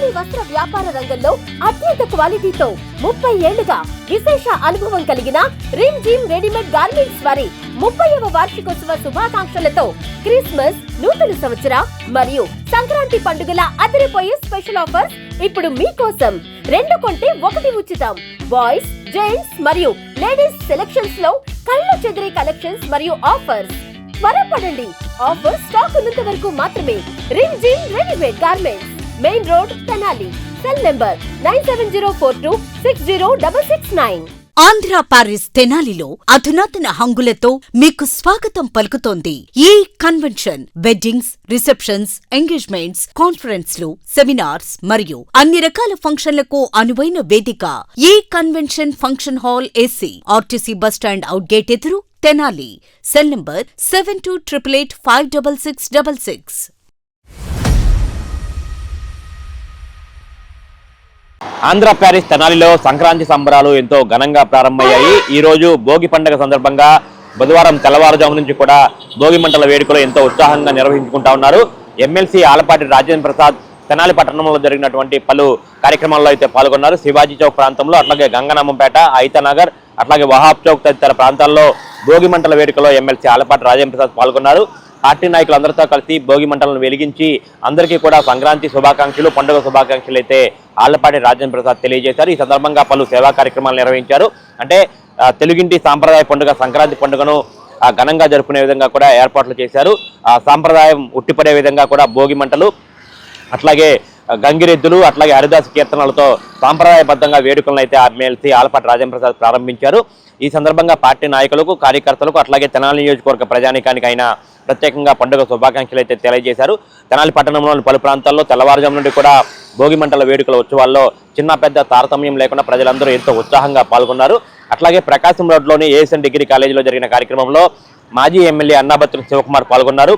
తెనాలి వస్త్ర వ్యాపార రంగంలో అత్యంత క్వాలిటీతో 30 ఏళ్లుగా విశేష అనుభవం కలిగిన రిమ్ జిమ్ రెడీమేడ్ గార్మెంట్స్ వారి 30వ వార్షికోత్సవ శుభాకాంక్షలతో క్రిస్మస్, నూతన సంవత్సర మరియు సంక్రాంతి పండుగల అదిరిపోయే స్పెషల్ ఆఫర్స్ ఇప్పుడు మీకోసం. 2 కొంటే 1 ఉచితం. బాయ్స్, జెంట్స్ మరియు లేడీస్ సెలక్షన్స్ లో కళ్ళు చెదిరే కలెక్షన్స్ మరియు ఆఫర్స్. త్వరపడండి, ఆఫర్ స్టాక్ ఉన్నంత వరకు మాత్రమే. Rimjhim readymade garments, main road, Tenali. Cell number 9704260669. Andhra Paris తెనాలిలో అధునాతన హంగులతో మీకు స్వాగతం పలుకుతోంది. ఈ కన్వెన్షన్ వెడ్డింగ్స్, రిసెప్షన్స్, ఎంగేజ్మెంట్స్, కాన్ఫరెన్స్లు, సెమినార్స్ మరియు అన్ని రకాల ఫంక్షన్లకు అనువైన వేదిక. ఈ convention function hall AC, RTC bus stand out gate ఎదురు, Tenali. Cell number 7288856666. Andhra Paris తెనాలిలో సంక్రాంతి సంబరాలు ఎంతో ఘనంగా ప్రారంభమయ్యాయి. ఈ రోజు భోగి పండుగ సందర్భంగా బుధవారం తెల్లవారుజాము నుంచి కూడా భోగి మంటల వేడుకలు ఎంతో ఉత్సాహంగా నిర్వహించుకుంటా ఉన్నారు. ఎమ్మెల్సీ ఆలపాటి రాజేంద్ర ప్రసాద్ తెనాలి పట్టణంలో జరిగినటువంటి పలు కార్యక్రమాల్లో అయితే పాల్గొన్నారు. శివాజీ చౌక్ ప్రాంతంలో, అట్లాగే గంగనామంపేట, ఐతనగర్, అట్లాగే వహాబ్ చౌక్ తదితర ప్రాంతాల్లో భోగి మంటల వేడుకలో ఎమ్మెల్సీ ఆలపాటి రాజేంద్ర ప్రసాద్ పాల్గొన్నారు. పార్టీ నాయకులందరితో కలిసి భోగి మంటలను వెలిగించి అందరికీ కూడా సంక్రాంతి శుభాకాంక్షలు, పండుగ శుభాకాంక్షలు అయితే ఆళ్లపాటి రాజేంద్ర ప్రసాద్ తెలియజేశారు. ఈ సందర్భంగా పలు సేవా కార్యక్రమాలు నిర్వహించారు. అంటే తెలుగింటి సాంప్రదాయ పండుగ సంక్రాంతి పండుగను ఘనంగా జరుపుకునే విధంగా కూడా ఏర్పాట్లు చేశారు. ఆ సాంప్రదాయం ఉట్టిపడే విధంగా కూడా భోగి మంటలు, అట్లాగే గంగిరెద్దులు, అట్లాగే హరిదాస్ కీర్తనలతో సాంప్రదాయబద్ధంగా వేడుకలను అయితే ఎమ్మెల్సీ ఆళ్లపాటి రాజేంద్ర ప్రసాద్ ప్రారంభించారు. ఈ సందర్భంగా పార్టీ నాయకులకు, కార్యకర్తలకు, అట్లాగే తెనాలి నియోజకవర్గ ప్రజానీకానికి ఆయన ప్రత్యేకంగా పండుగ శుభాకాంక్షలు అయితే తెలియజేశారు. తెనాలి పట్టణంలోని పలు ప్రాంతాల్లో తెల్లవారుజాము నుండి కూడా భోగి మంటల వేడుకల ఉత్సవాల్లో చిన్న పెద్ద తారతమ్యం లేకుండా ప్రజలందరూ ఎంతో ఉత్సాహంగా పాల్గొన్నారు. అట్లాగే ప్రకాశం రోడ్లోని ఏఎస్ఎన్ డిగ్రీ కాలేజీలో జరిగిన కార్యక్రమంలో మాజీ ఎమ్మెల్యే అన్నాబత్తుని శివకుమార్ పాల్గొన్నారు.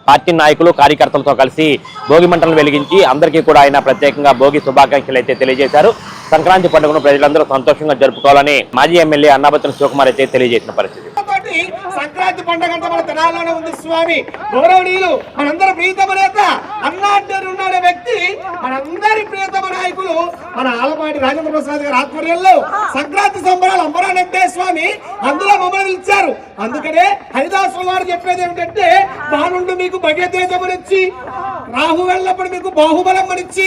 పార్టీ నాయకులు, కార్యకర్తలతో కలిసి భోగి మంటలను వెలిగించి అందరికీ కూడా ఆయన ప్రత్యేకంగా భోగి శుభాకాంక్షలు అయితే తెలియజేశారు. సంక్రాంతి పండుగను ప్రజలందరూ సంతోషంగా జరుపుకోవాలని మాజీ ఎమ్మెల్యే అన్నాబత్తుని శివకుమార్ అయితే తెలియజేసిన పరిస్థితి. సంక్రాంతి పండుగ అంతా మన తెనాలిలోనే ఉంది స్వామి. గౌరవనీయులు, మనందరి ప్రియతమ నేత అన్నాడు ఉన్నాడే వ్యక్తి, మనందరి ప్రియతమ నాయకులు మన ఆలపాటి రాజేంద్ర ప్రసాద్ గారి ఆధ్వర్యంలో సంక్రాంతి సంబరాలు అంబరానంటే స్వామి అందులో మమ్మల్ని ఇచ్చారు. అందుకనే హరిదాసు వారు చెప్పేది ఏమిటంటే, బాణుండు మీకు భగతేజమనిచ్చి, రాహు వెళ్ళప్పుడు మీకు బాహుబలం మనిచ్చి,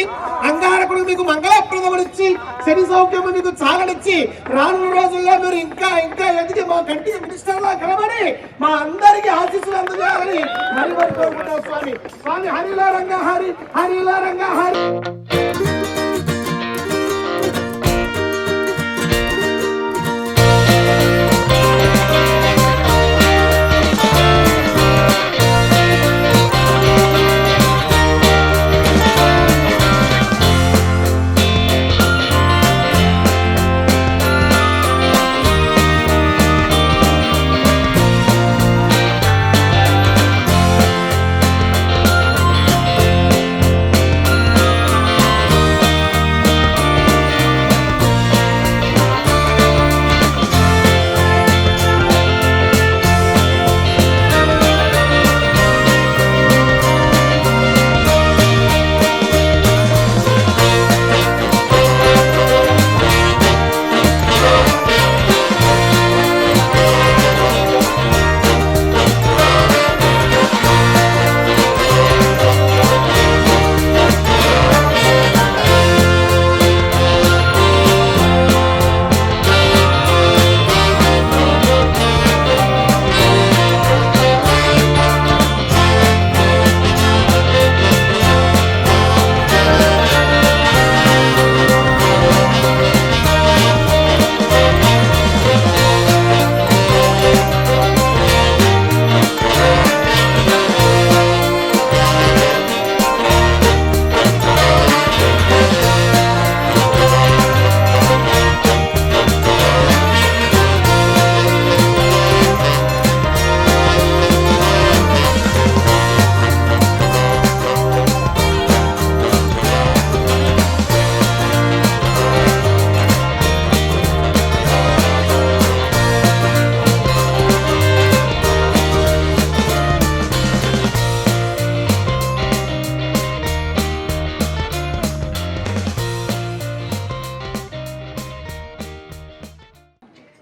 అంగారకుడు మీకు మంగళప్రదమనిచ్చి, శని సౌఖ్యము మీకు చాలనిచ్చి, రానున్న రోజుల్లో మీరు ఇంకా ఇంకా ఎదిగి మా కంటికి మినిస్టర్లా కలబడి మా అందరికి ఆశీస్సులు అందజేయాలని మరి కోరుకుంటాం స్వామి. స్వామి హరిలో రంగా హరి, హరిలో రంగా హరి.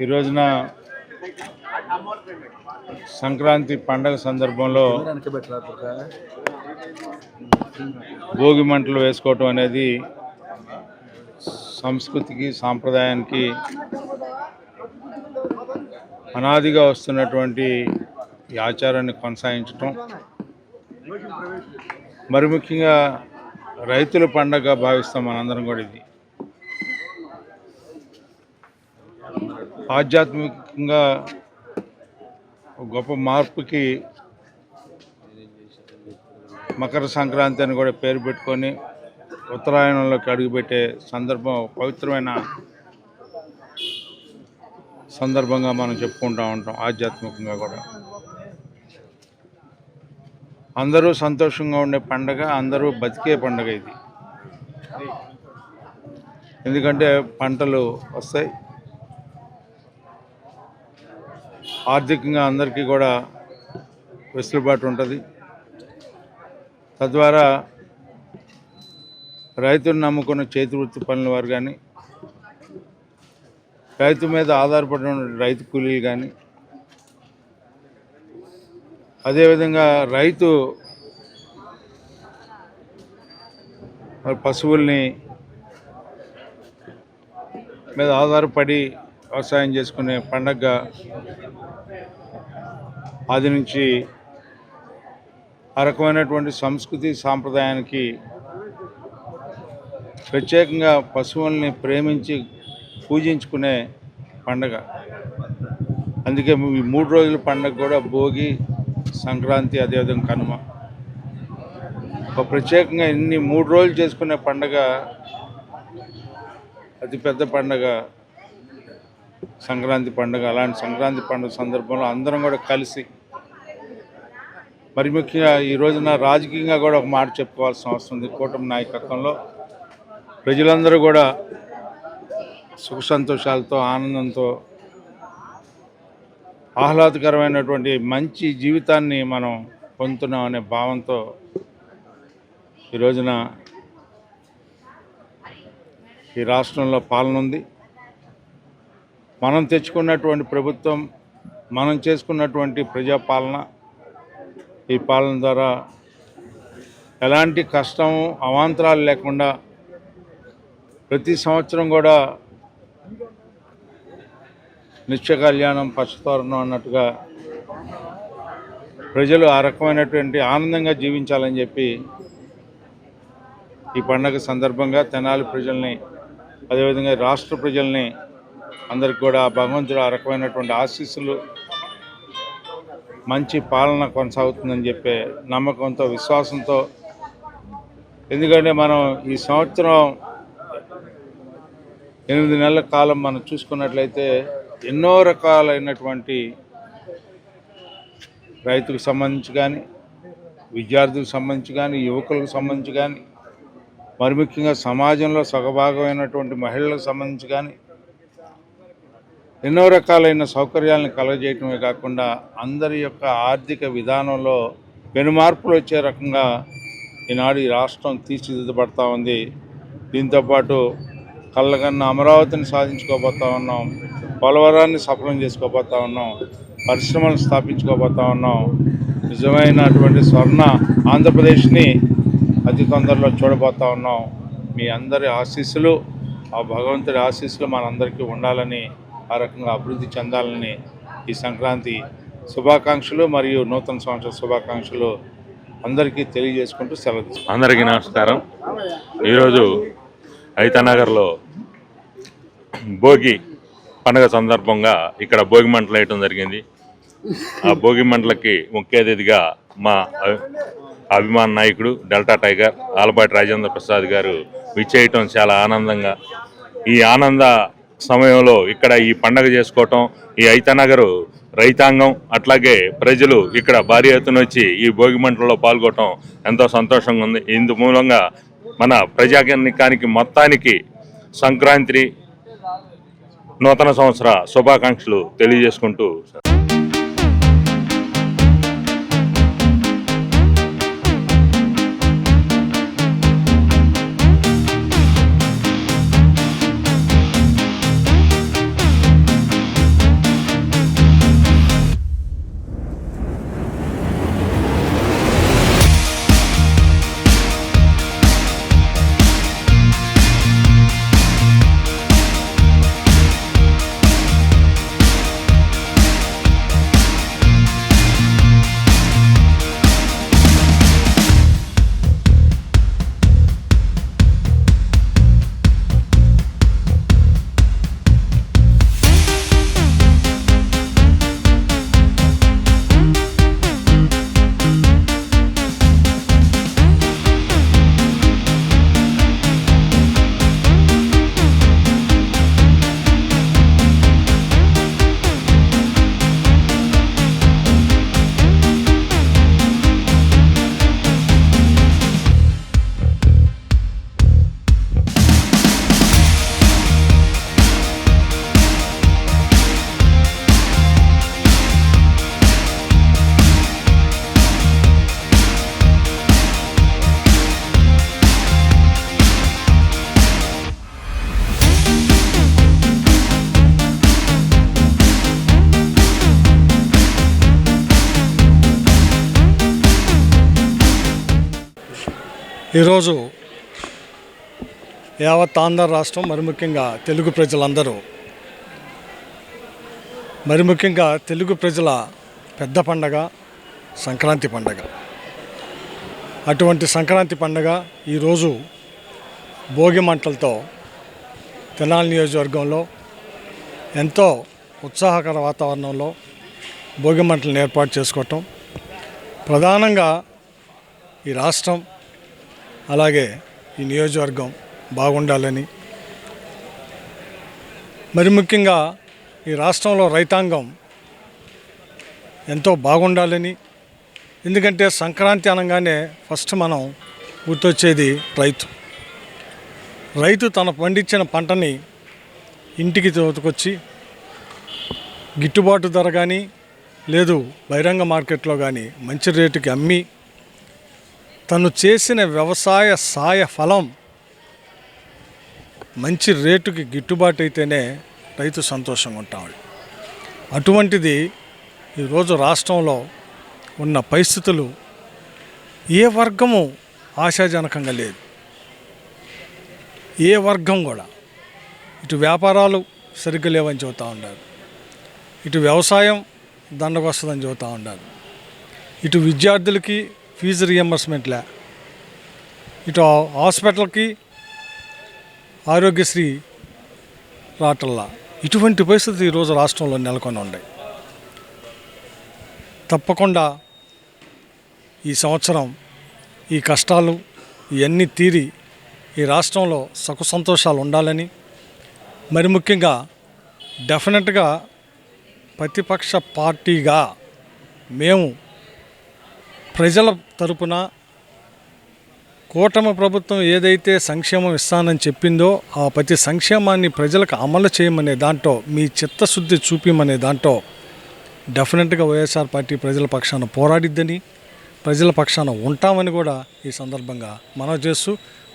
ఈ రోజున సంక్రాంతి పండగ సందర్భంలో భోగి మంటలు వేసుకోవటం అనేది సంస్కృతికి సాంప్రదాయానికి అనాదిగా వస్తున్నటువంటి ఈ ఆచారాన్ని కొనసాగించటం, మరి ముఖ్యంగా రైతుల పండగగా భావిస్తాం మనందరం కూడా. ఇది ఆధ్యాత్మికంగా గొప్ప మార్పుకి మకర సంక్రాంతి అని కూడా పేరు పెట్టుకొని ఉత్తరాయణంలోకి అడుగుపెట్టే సందర్భం, పవిత్రమైన సందర్భంగా మనం చెప్పుకుంటూ ఉంటాం. ఆధ్యాత్మికంగా కూడా అందరూ సంతోషంగా ఉండే పండగ, అందరూ బతికే పండగ ఇది. ఎందుకంటే పంటలు వస్తాయి, ఆర్థికంగా అందరికీ కూడా వెసులుబాటు ఉంటుంది. తద్వారా రైతులు నమ్ముకున్న చేతి వృత్తి పనుల వారు కానీ, రైతు మీద ఆధారపడిన రైతు కూలీలు కానీ, అదేవిధంగా రైతు పశువుల్ని మీద ఆధారపడి వ్యవసాయం చేసుకునే పండగ ఆది నుంచి ఆ రకమైనటువంటి సంస్కృతి సాంప్రదాయానికి ప్రత్యేకంగా పశువుల్ని ప్రేమించి పూజించుకునే పండగ. అందుకే ఈ 3 రోజుల పండగ కూడా భోగి, సంక్రాంతి, అదేవిధంగా కనుమ. ఒక ప్రత్యేకంగా ఇన్ని 3 రోజులు చేసుకునే పండగ, అతిపెద్ద పండగ సంక్రాంతి పండుగ. అలాంటి సంక్రాంతి పండుగ సందర్భంలో అందరం కూడా కలిసి, మరి ముఖ్యంగా ఈ రోజున రాజకీయంగా కూడా ఒక మాట చెప్పుకోవాల్సిన అవసరం ఉంది. కూటమి నాయకత్వంలో ప్రజలందరూ కూడా సుఖ సంతోషాలతో, ఆనందంతో, ఆహ్లాదకరమైనటువంటి మంచి జీవితాన్ని మనం పొందుతున్నాం అనే భావంతో ఈ రోజున ఈ రాష్ట్రంలో పాలన ఉంది. మనం తెచ్చుకున్నటువంటి ప్రభుత్వం, మనం చేసుకున్నటువంటి ప్రజాపాలన, ఈ పాలన ద్వారా ఎలాంటి కష్టం అవాంతరాలు లేకుండా ప్రతి సంవత్సరం కూడా నిత్య కళ్యాణం పచ్చతోరణం అన్నట్టుగా ప్రజలు ఆ రకమైనటువంటి ఆనందంగా జీవించాలని చెప్పి ఈ పండగ సందర్భంగా తెనాలి ప్రజల్ని, అదేవిధంగా రాష్ట్ర ప్రజల్ని అందరికి కూడా భగవంతుడు ఆ రకమైనటువంటి ఆశీస్సులు, మంచి పాలన కొనసాగుతుందని చెప్పే నమ్మకంతో, విశ్వాసంతో. ఎందుకంటే మనం ఈ సంవత్సరం 8 నెలల కాలం మనం చూసుకున్నట్లయితే ఎన్నో రకాలైనటువంటి రైతుకు సంబంధించి కానీ, విద్యార్థులకు సంబంధించి కానీ, యువకులకు సంబంధించి కానీ, మరి ముఖ్యంగా సమాజంలో సగభాగమైనటువంటి మహిళలకు సంబంధించి కానీ ఎన్నో రకాలైన సౌకర్యాలను కలగజేయటమే కాకుండా అందరి యొక్క ఆర్థిక విధానంలో పెనుమార్పులు వచ్చే రకంగా ఈనాడు ఈ రాష్ట్రం తీర్చిదిద్దబడతా ఉంది. దీంతోపాటు కళ్ళకన్నా అమరావతిని సాధించుకోబోతా ఉన్నాం, పోలవరాన్ని సఫలం చేసుకోబోతా ఉన్నాం, పరిశ్రమలు స్థాపించుకోబోతా ఉన్నాం. నిజమైనటువంటి స్వర్ణ ఆంధ్రప్రదేశ్ని అతి తొందరలో చూడబోతా ఉన్నాం. మీ అందరి ఆశీస్సులు, ఆ భగవంతుడి ఆశీస్సులు మనందరికీ ఉండాలని, ఆ రకంగా అభివృద్ధి చెందాలని ఈ సంక్రాంతి శుభాకాంక్షలు మరియు నూతన సంవత్సర శుభాకాంక్షలు అందరికీ తెలియజేసుకుంటూ సెలవు తీసుకుంటాం. అందరికీ నమస్కారం. ఈరోజు ఐతానగర్లో భోగి పండుగ సందర్భంగా ఇక్కడ భోగి మంటలు వేయటం జరిగింది. ఆ భోగి మంటలకి ముఖ్య అతిథిగా మా అభిమాన నాయకుడు డెల్టా టైగర్ ఆలపాటి రాజేంద్ర ప్రసాద్ గారు విచ్చేయటం చాలా ఆనందంగా, ఈ ఆనంద సమయంలో ఇక్కడ ఈ పండగ చేసుకోవటం, ఈ ఐతానగరు రైతాంగం అట్లాగే ప్రజలు ఇక్కడ భారీ ఎత్తున వచ్చి ఈ భోగి మంటల్లో పాల్గొనడం ఎంతో సంతోషంగా ఉంది. ఇందు మూలంగా మన ప్రజానికానికి మొత్తానికి సంక్రాంతి నూతన సంవత్సర శుభాకాంక్షలు తెలియజేసుకుంటూ ఈరోజు యావత్ ఆంధ్ర రాష్ట్రం, మరి ముఖ్యంగా తెలుగు ప్రజలందరూ, మరి ముఖ్యంగా తెలుగు ప్రజల పెద్ద పండగ సంక్రాంతి పండగ. అటువంటి సంక్రాంతి పండగ ఈరోజు భోగి మంటలతో తెనాలి నియోజకవర్గంలో ఎంతో ఉత్సాహకర వాతావరణంలో భోగి మంటలను ఏర్పాటు చేసుకోవటం, ప్రధానంగా ఈ రాష్ట్రం అలాగే ఈ నియోజకవర్గం బాగుండాలని, మరి ముఖ్యంగా ఈ రాష్ట్రంలో రైతాంగం ఎంతో బాగుండాలని. ఎందుకంటే సంక్రాంతి అనగానే ఫస్ట్ మనం గుర్తొచ్చేది రైతు. రైతు తన పండించిన పంటని ఇంటికి తోలుకొచ్చి గిట్టుబాటు ధర కానీ లేదు బహిరంగ మార్కెట్లో కానీ మంచి రేటుకి అమ్మి తను చేసిన వ్యవసాయ సాయ ఫలం మంచి రేటుకి గిట్టుబాటు అయితేనే రైతు సంతోషంగా ఉంటాడు. అటువంటిది ఈరోజు రాష్ట్రంలో ఉన్న పరిస్థితులు ఏ వర్గము ఆశాజనకంగా లేదు. ఏ వర్గం కూడా ఇటు వ్యాపారాలు సరిగ్గా లేవని చెబుతూ ఉన్నారు, ఇటు వ్యవసాయం దండకు వస్తుందని చెబుతూ ఉన్నారు, ఇటు విద్యార్థులకి ఫీజు రియంబర్స్మెంట్లే, ఇటు హాస్పిటల్కి ఆరోగ్యశ్రీ రావటంలా. ఇటువంటి పరిస్థితి ఈరోజు రాష్ట్రంలో నెలకొని ఉన్నాయి. తప్పకుండా ఈ సంవత్సరం ఈ కష్టాలు ఇవన్నీ తీరి ఈ రాష్ట్రంలో సుఖ సంతోషాలు ఉండాలని, మరి ముఖ్యంగా డెఫినెట్గా ప్రతిపక్ష పార్టీగా మేము ప్రజల తరపున కూటమి ప్రభుత్వం ఏదైతే సంక్షేమం ఇస్తానని చెప్పిందో ఆ ప్రతి సంక్షేమాన్ని ప్రజలకు అమలు చేయమనే దాంట్లో, మీ చిత్తశుద్ధి చూపిమనే దాంట్లో డెఫినెట్గా వైఎస్ఆర్ పార్టీ ప్రజల పక్షాన పోరాడిద్దని, ప్రజల పక్షాన ఉంటామని కూడా ఈ సందర్భంగా మనవి చేస్తూ,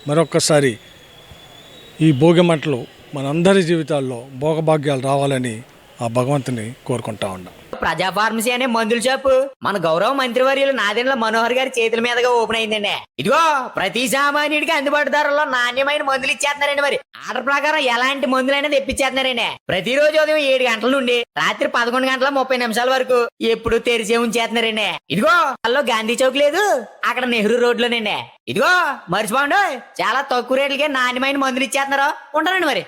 మరొక్కసారి ఈ భోగి మంటలు మనందరి జీవితాల్లో భోగభాగ్యాలు రావాలని ఆ భగవంతుని కోరుకుంటా ఉన్నాం. ప్రజా ఫార్మసీ అనే మందుల షాపు మన గౌరవ మంత్రివర్యులు నాదెండ్ల మనోహర్ గారి చేతుల మీదుగా ఓపెన్ అయిందండి. ఇదిగో ప్రతి సామాన్యుడికి అందుబాటు ధరలో నాణ్యమైన మందులు ఇచ్చేస్తున్నారండి. మరి ఆర్డర్ ప్రకారం ఎలాంటి మందులైనా తెప్పించేస్తున్నారండి. ప్రతిరోజు ఉదయం 7 గంటల నుండి రాత్రి 11 గంటల 30 నిమిషాల వరకు ఎప్పుడు తెరిచే ఉంచేస్తున్నారండి. ఇదిగో అల్లో గాంధీ చౌక్ లేదు, అక్కడ నెహ్రూ రోడ్ లోనండి. ఇదిగో మర్చిపోండి, చాలా తక్కువ రేట్లకే నాణ్యమైన మందులు ఇచ్చేస్తున్నారు. ఉంటారండి మరి.